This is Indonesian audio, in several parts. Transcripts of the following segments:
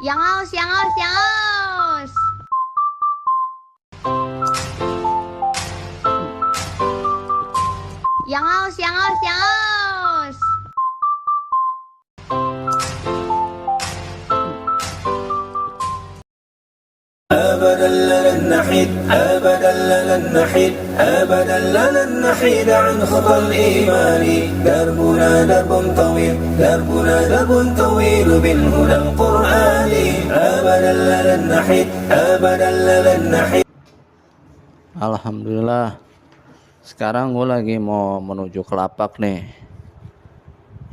Yang aus, yang aus, yang aus. Yang aus, yang aus, yang aus. أبدا لن نحيد أبدا لن نحيد أبدا لن نحيد عن خطى الإيمان دربنا درب طويل دربنا درب طويل بالهدى القرآني أبدا لن نحيد أبدا لن نحيد. Alhamdulillah, sekarang gue lagi mau menuju ke lapak nih.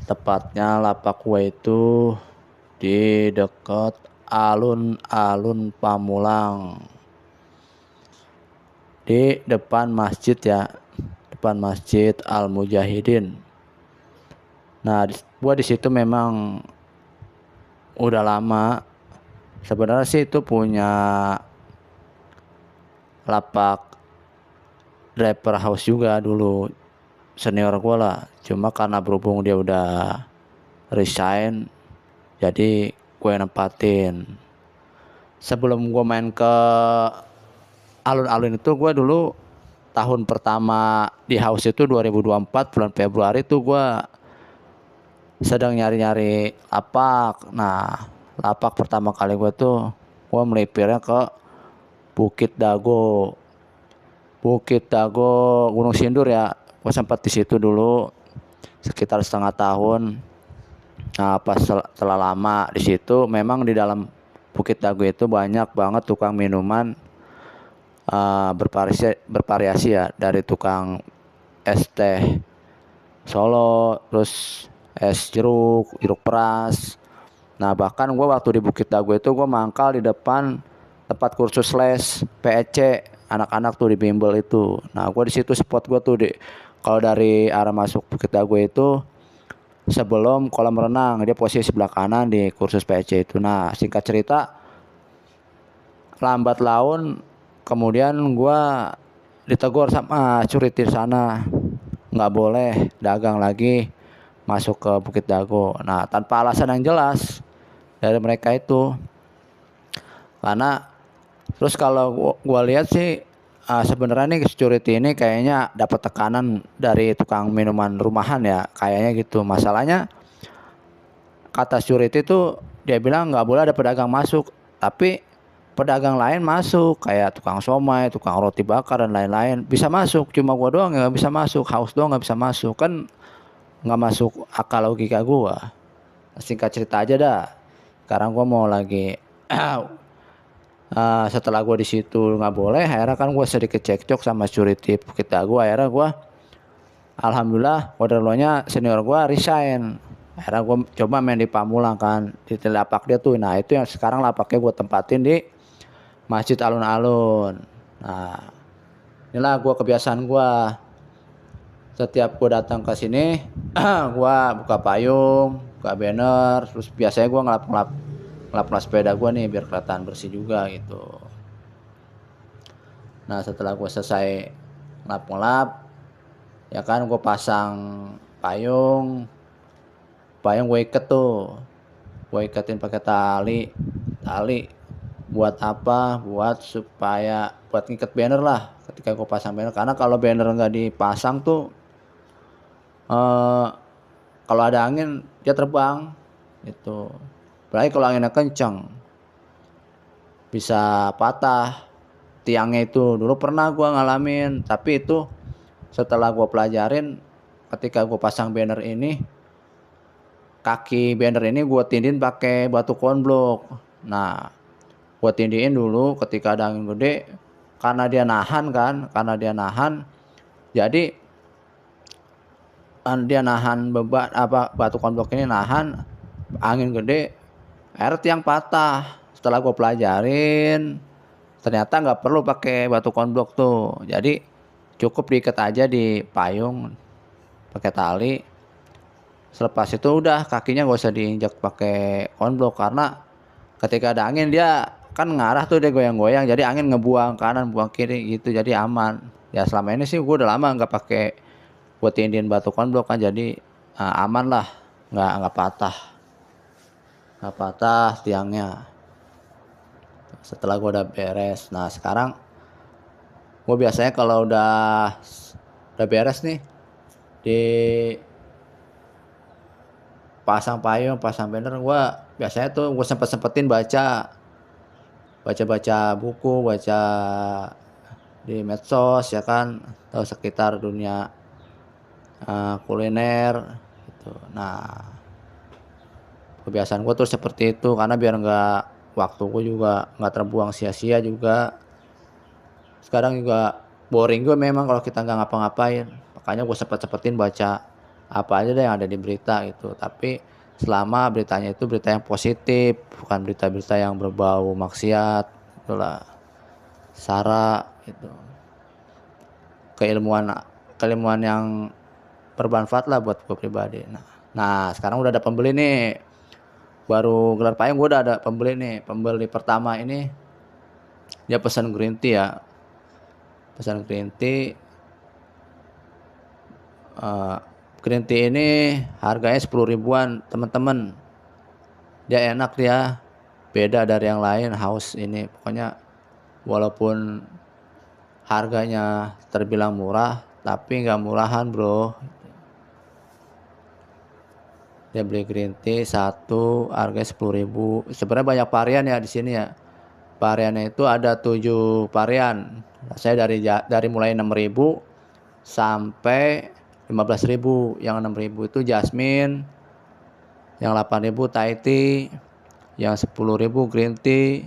Tepatnya lapak gue itu di dekat alun-alun Pamulang, di depan masjid ya, depan Masjid Al Mujahidin. Nah, gue di situ memang udah lama. Sebenarnya sih itu punya lapak Rapper House juga dulu, senior gue lah. Cuma karena berhubung dia udah resign, jadi gue nempatin. Sebelum gue main ke alun-alun itu, gue dulu tahun pertama di house itu 2024 bulan Februari tuh gue sedang nyari-nyari lapak. Nah, lapak pertama kali gue tuh gue melipirnya ke Bukit Dago. Bukit Dago Gunung Sindur ya. Gue sempat di situ dulu sekitar setengah tahun. Nah, pas setelah lama di situ, memang di dalam Bukit Dago itu banyak banget tukang minuman bervariasi ya, dari tukang es teh Solo, terus es jeruk, jeruk peras. Nah, bahkan gue waktu di Bukit Dago itu gue mangkal di depan tempat kursus les PEC anak-anak tuh di bimbel itu. Nah, gue di situ spot gue tuh kalau dari arah masuk Bukit Dago itu sebelum kolam renang, dia posisi sebelah kanan di kursus PEC itu. Nah, singkat cerita, lambat laun kemudian gue ditegur sama security sana, nggak boleh dagang lagi masuk ke Bukit Dago. Nah, tanpa alasan yang jelas dari mereka itu. Karena terus kalau gua lihat sih, sebenarnya nih security ini kayaknya dapat tekanan dari tukang minuman rumahan ya, kayaknya gitu. Masalahnya kata security itu dia bilang nggak boleh ada pedagang masuk, tapi pedagang lain masuk kayak tukang somai, tukang roti bakar dan lain-lain bisa masuk. Cuma gua doang yang nggak bisa masuk, house doang nggak bisa masuk, kan nggak masuk akal logika gua. Singkat cerita aja dah. Sekarang gua mau lagi setelah gue di situ nggak boleh, akhirnya kan gue sedikit cekcok sama security Bukit Dago. Akhirnya gue, alhamdulillah, orderlonya senior gue resign. Akhirnya gue coba main di Pamulang kan, di lapak dia tuh. Nah, itu yang sekarang lapaknya gue tempatin di Masjid Alun-Alun. Nah, inilah gue kebiasaan gue. Setiap gue datang ke sini, gue buka payung, buka banner, terus biasanya gue ngelap sepeda gue nih biar kelihatan bersih juga gitu. Nah, setelah gue selesai ngelap ya kan, gue pasang payung gue iket tuh, gue iketin pakai tali. Buat apa? Buat ngiket banner lah ketika gue pasang banner. Karena kalau banner nggak dipasang tuh, kalau ada angin dia terbang gitu. Apalagi kalau anginnya kencang bisa patah tiangnya itu. Dulu pernah gua ngalamin, tapi itu setelah gua pelajarin, ketika gua pasang banner ini, kaki banner ini gua tindihin pakai batu konblok. Nah, gua tindihin dulu ketika ada angin gede, karena dia nahan, jadi dia nahan beban, batu konblok ini nahan angin gede, akhirnya tiang patah. Setelah gue pelajarin, ternyata nggak perlu pakai batu konblok tuh, jadi cukup diikat aja di payung pakai tali. Selepas itu udah, kakinya gak usah diinjak pakai konblok, karena ketika ada angin dia kan ngarah tuh, dia goyang-goyang, jadi angin ngebuang kanan buang kiri gitu, jadi aman. Ya selama ini sih gue udah lama nggak pakai buat tindihin batu konblok kan, jadi aman lah, nggak patah tiangnya. setelah gue udah beres. Nah sekarang gue biasanya kalau udah beres nih, di pasang payung, pasang banner, gue biasanya tuh gue sempetin baca buku, baca di medsos ya kan, atau sekitar dunia kuliner gitu. Nah kebiasaan gue tuh seperti itu karena biar nggak, waktu gue juga nggak terbuang sia-sia juga. Sekarang juga boring gue memang kalau kita nggak ngapa-ngapain, makanya gue sempetin baca apa aja deh yang ada di berita gitu. Tapi selama beritanya itu berita yang positif, bukan berita-berita yang berbau maksiat itulah, sara gitu, keilmuan yang bermanfaat lah buat gue pribadi. Nah sekarang udah ada pembeli nih, baru gelar payung gue udah ada pembeli nih. Pembeli pertama ini dia pesan green tea ya, pesan green tea. Green tea ini harganya 10 ribuan teman-teman. Dia enak, dia beda dari yang lain house ini. Pokoknya walaupun harganya terbilang murah, tapi nggak murahan bro. Dia beli green tea satu harganya 10 ribu. Sebenarnya banyak varian ya di sini ya. Variannya itu ada 7 varian. Saya dari mulai 6 ribu sampai 15 ribu. Yang 6 ribu itu jasmine, yang 8 ribu Thai tea, yang 10 ribu green tea,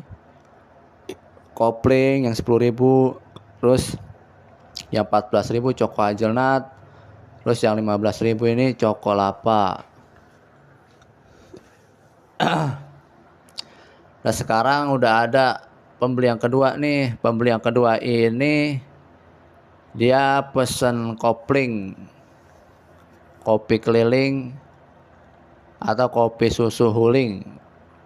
kopling yang 10 ribu, terus yang 14 ribu Choco Hazelnut, terus yang 15 ribu ini Choco Lapa. Nah sekarang udah ada pembeli yang kedua nih. Pembeli yang kedua ini dia pesen kopling, kopi keliling atau kopi susu huling.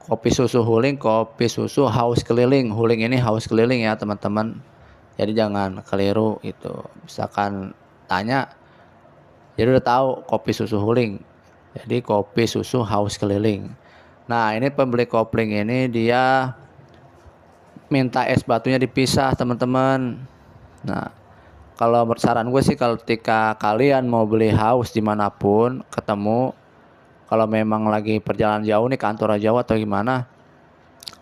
Kopi susu huling, kopi susu haus keliling. Huling ini haus keliling ya teman-teman. Jadi jangan keliru itu. Misalkan tanya, jadi udah tahu kopi susu huling. Jadi kopi susu haus keliling. Nah ini pembeli kopling ini dia minta es batunya dipisah teman-teman. Nah kalau saran gue sih, kalau ketika kalian mau beli haus dimanapun ketemu, kalau memang lagi perjalanan jauh nih, kantor jauh atau gimana,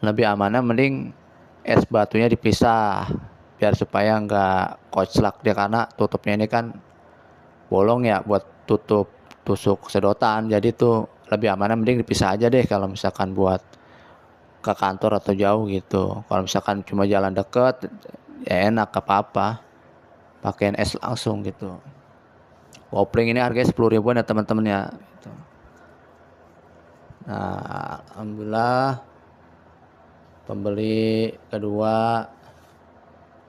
lebih amannya mending es batunya dipisah biar supaya nggak koclak dia, karena tutupnya ini kan bolong ya buat tutup tusuk sedotan. Jadi tuh lebih amannya mending dipisah aja deh kalau misalkan buat ke kantor atau jauh gitu. Kalau misalkan cuma jalan deket ya enak, apa-apa pakein es langsung gitu. Kopling ini harganya 10 ribuan ya teman-teman ya gitu. Nah alhamdulillah pembeli kedua.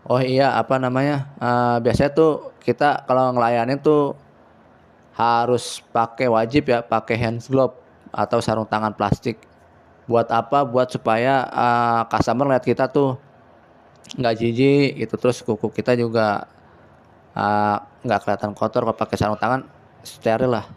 Oh iya, apa namanya, biasanya tuh kita kalau ngelayanin tuh harus wajib ya pakai hand glove atau sarung tangan plastik. Buat apa? Buat supaya customer lihat kita tuh nggak jijik gitu, terus kuku kita juga nggak kelihatan kotor. Kalau pakai sarung tangan steril lah.